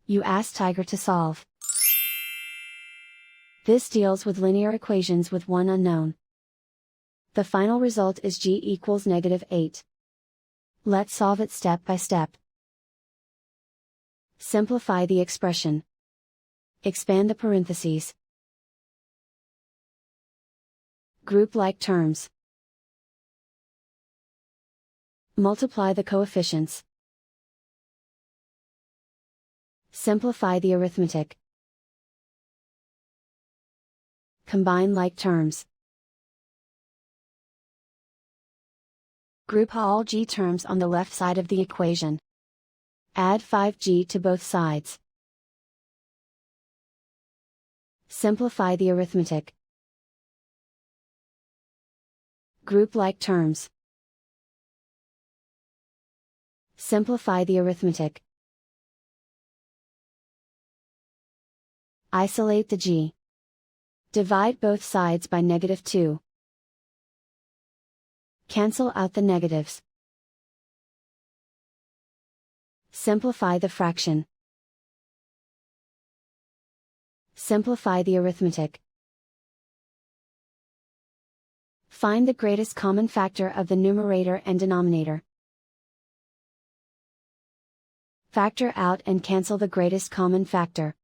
You ask Tiger to solve. This deals with linear equations with one unknown. The final result is g equals -8. Let's solve it step by step. Simplify the expression. Expand the parentheses. Group like terms. Multiply the coefficients. Simplify the arithmetic. Combine like terms. Group all g terms on the left side of the equation. Add 5g to both sides. Simplify the arithmetic. Group like terms. Simplify the arithmetic. Isolate the g. Divide both sides by -2. Cancel out the negatives. Simplify the fraction. Simplify the arithmetic. Find the greatest common factor of the numerator and denominator. Factor out and cancel the greatest common factor.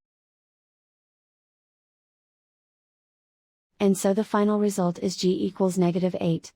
And so the final result is g equals -8.